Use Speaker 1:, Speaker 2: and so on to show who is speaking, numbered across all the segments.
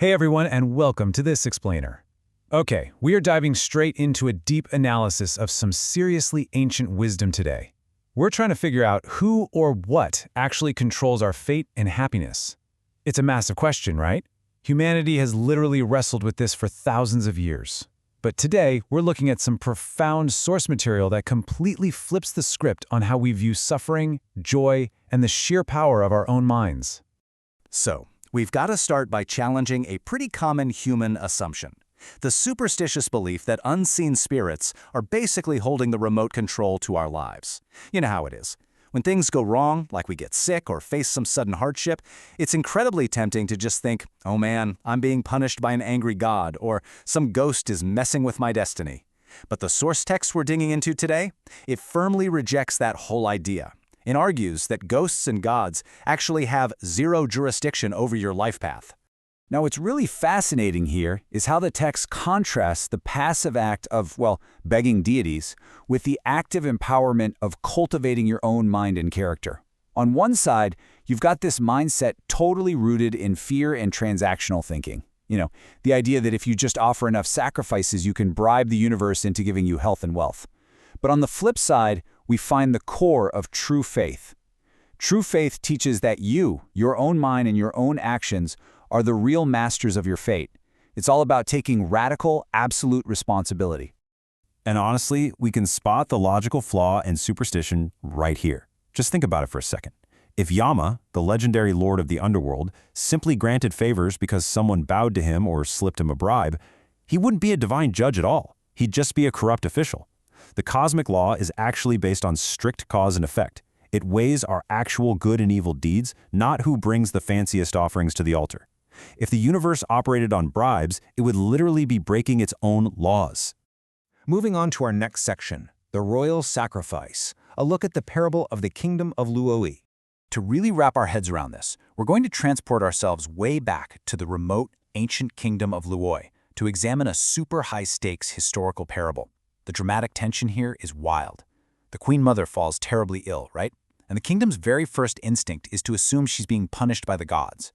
Speaker 1: Hey everyone, and welcome to this explainer. Okay, we are diving straight into a deep analysis of some seriously ancient wisdom today. We're trying to figure out who or what actually controls our fate and happiness. It's a massive question, right? Humanity has literally wrestled with this for thousands of years. But today, we're looking at some profound source material that completely flips the script on how we view suffering, joy, and the sheer power of our own minds.
Speaker 2: So, we've got to start by challenging a pretty common human assumption. The superstitious belief that unseen spirits are basically holding the remote control to our lives. You know how it is. When things go wrong, like we get sick or face some sudden hardship, it's incredibly tempting to just think, oh man, I'm being punished by an angry god, or some ghost is messing with my destiny. But the source text we're digging into today, it firmly rejects that whole idea. It argues that ghosts and gods actually have zero jurisdiction over your life path. Now, what's really fascinating here is how the text contrasts the passive act of, begging deities with the active empowerment of cultivating your own mind and character. On one side, you've got this mindset totally rooted in fear and transactional thinking. The idea that if you just offer enough sacrifices, you can bribe the universe into giving you health and wealth. But on the flip side, we find the core of true faith. True faith teaches that you, your own mind and your own actions, are the real masters of your fate. It's all about taking radical, absolute responsibility.
Speaker 3: And honestly, we can spot the logical flaw in superstition right here. Just think about it for a second. If Yama, the legendary lord of the underworld, simply granted favors because someone bowed to him or slipped him a bribe, he wouldn't be a divine judge at all. He'd just be a corrupt official. The cosmic law is actually based on strict cause and effect. It weighs our actual good and evil deeds, not who brings the fanciest offerings to the altar. If the universe operated on bribes, it would literally be breaking its own laws.
Speaker 4: Moving on to our next section, the royal sacrifice, a look at the parable of the kingdom of Luoi.
Speaker 2: To really wrap our heads around this, we're going to transport ourselves way back to the remote, ancient kingdom of Luoi to examine a super high-stakes historical parable. The dramatic tension here is wild. The Queen Mother falls terribly ill, right? And the kingdom's very first instinct is to assume she's being punished by the gods.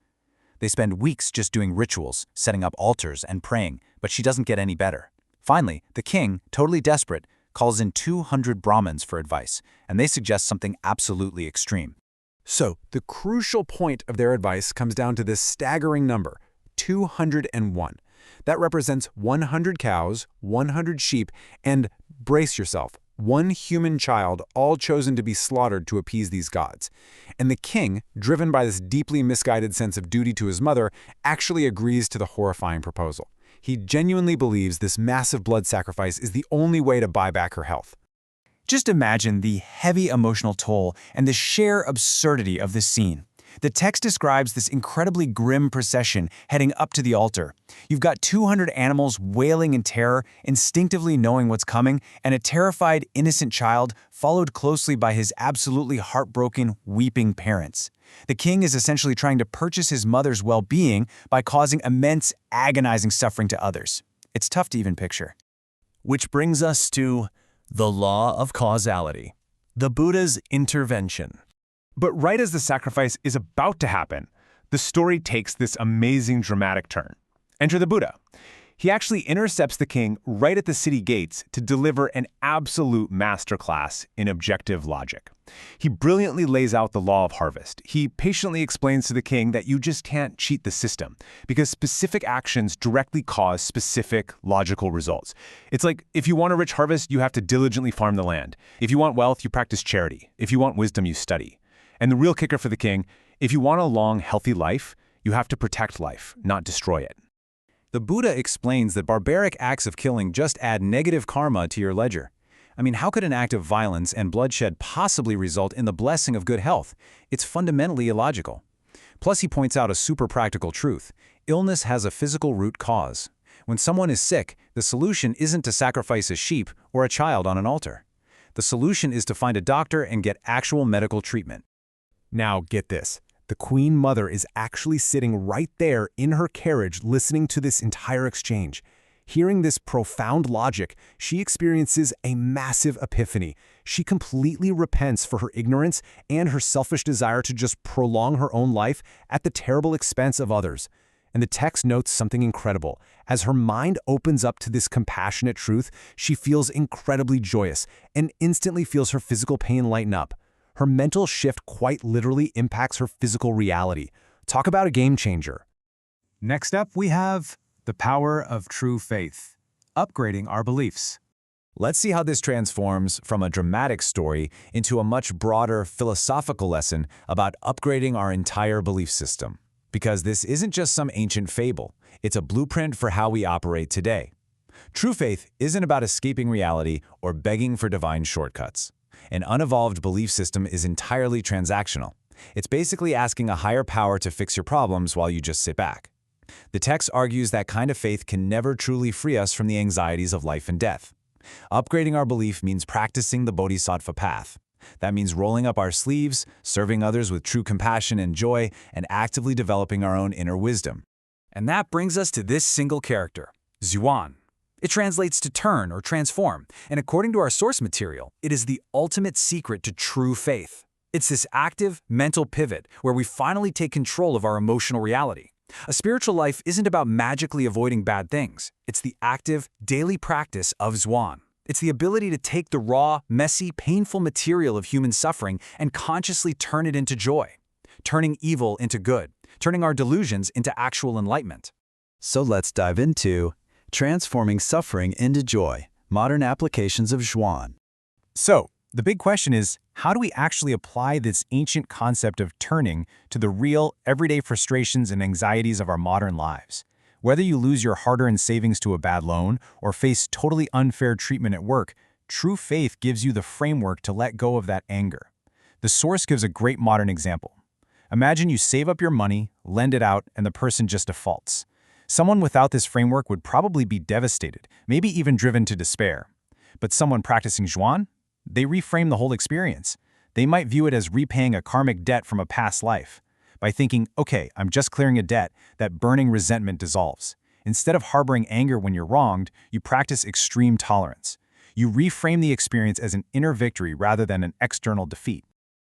Speaker 2: They spend weeks just doing rituals, setting up altars and praying, but she doesn't get any better. Finally, the king, totally desperate, calls in 200 Brahmins for advice, and they suggest something absolutely extreme.
Speaker 5: So, the crucial point of their advice comes down to this staggering number, 201. That represents 100 cows, 100 sheep, and, brace yourself, one human child, all chosen to be slaughtered to appease these gods. And the king, driven by this deeply misguided sense of duty to his mother, actually agrees to the horrifying proposal. He genuinely believes this massive blood sacrifice is the only way to buy back her health.
Speaker 6: Just imagine the heavy emotional toll and the sheer absurdity of this scene. The text describes this incredibly grim procession heading up to the altar. You've got 200 animals wailing in terror, instinctively knowing what's coming, and a terrified, innocent child followed closely by his absolutely heartbroken, weeping parents. The king is essentially trying to purchase his mother's well-being by causing immense, agonizing suffering to others. It's tough to even picture.
Speaker 7: Which brings us to the law of causality, the Buddha's intervention.
Speaker 8: But right as the sacrifice is about to happen, the story takes this amazing dramatic turn. Enter the Buddha. He actually intercepts the king right at the city gates to deliver an absolute masterclass in objective logic. He brilliantly lays out the law of harvest. He patiently explains to the king that you just can't cheat the system because specific actions directly cause specific logical results. It's like if you want a rich harvest, you have to diligently farm the land. If you want wealth, you practice charity. If you want wisdom, you study. And the real kicker for the king, if you want a long, healthy life, you have to protect life, not destroy it.
Speaker 2: The Buddha explains that barbaric acts of killing just add negative karma to your ledger. I mean, how could an act of violence and bloodshed possibly result in the blessing of good health? It's fundamentally illogical. Plus, he points out a super practical truth. Illness has a physical root cause. When someone is sick, the solution isn't to sacrifice a sheep or a child on an altar. The solution is to find a doctor and get actual medical treatment.
Speaker 5: Now, get this. The Queen Mother is actually sitting right there in her carriage listening to this entire exchange. Hearing this profound logic, she experiences a massive epiphany. She completely repents for her ignorance and her selfish desire to just prolong her own life at the terrible expense of others.
Speaker 4: And the text notes something incredible. As her mind opens up to this compassionate truth, she feels incredibly joyous and instantly feels her physical pain lighten up. Her mental shift quite literally impacts her physical reality. Talk about a game changer.
Speaker 1: Next up, we have the power of true faith, upgrading our beliefs.
Speaker 2: Let's see how this transforms from a dramatic story into a much broader philosophical lesson about upgrading our entire belief system. Because this isn't just some ancient fable, it's a blueprint for how we operate today. True faith isn't about escaping reality or begging for divine shortcuts. An unevolved belief system is entirely transactional. It's basically asking a higher power to fix your problems while you just sit back. The text argues that kind of faith can never truly free us from the anxieties of life and death. Upgrading our belief means practicing the Bodhisattva path. That means rolling up our sleeves, serving others with true compassion and joy, and actively developing our own inner wisdom.
Speaker 6: And that brings us to this single character, Zhuan. It translates to turn or transform, and according to our source material, it is the ultimate secret to true faith. It's this active, mental pivot where we finally take control of our emotional reality. A spiritual life isn't about magically avoiding bad things. It's the active, daily practice of Zhuan. It's the ability to take the raw, messy, painful material of human suffering and consciously turn it into joy, turning evil into good, turning our delusions into actual enlightenment.
Speaker 9: So let's dive into transforming suffering into joy, modern applications of Zhuan.
Speaker 3: So, the big question is, how do we actually apply this ancient concept of turning to the real, everyday frustrations and anxieties of our modern lives? Whether you lose your hard-earned savings to a bad loan or face totally unfair treatment at work, true faith gives you the framework to let go of that anger. The source gives a great modern example. Imagine you save up your money, lend it out, and the person just defaults. Someone without this framework would probably be devastated, maybe even driven to despair. But someone practicing Zhuan? They reframe the whole experience. They might view it as repaying a karmic debt from a past life. By thinking, okay, I'm just clearing a debt, that burning resentment dissolves. Instead of harboring anger when you're wronged, you practice extreme tolerance. You reframe the experience as an inner victory rather than an external defeat.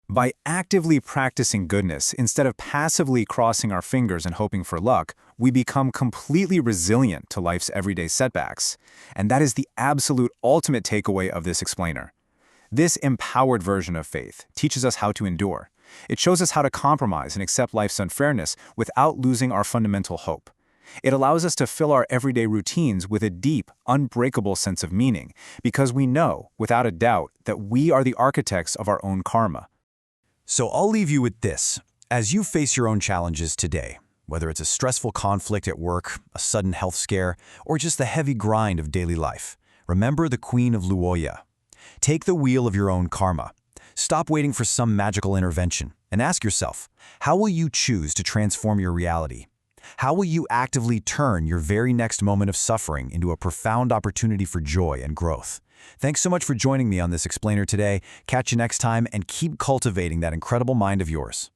Speaker 3: By actively practicing goodness instead of passively crossing our fingers and hoping for luck, we become completely resilient to life's everyday setbacks. And that is the absolute ultimate takeaway of this explainer. This empowered version of faith teaches us how to endure. It shows us how to compromise and accept life's unfairness without losing our fundamental hope. It allows us to fill our everyday routines with a deep, unbreakable sense of meaning, because we know, without a doubt, that we are the architects of our own karma.
Speaker 2: So I'll leave you with this. As you face your own challenges today, whether it's a stressful conflict at work, a sudden health scare, or just the heavy grind of daily life, remember the Queen of Luoya. Take the wheel of your own karma. Stop waiting for some magical intervention and ask yourself, how will you choose to transform your reality? How will you actively turn your very next moment of suffering into a profound opportunity for joy and growth? Thanks so much for joining me on this explainer today. Catch you next time and keep cultivating that incredible mind of yours.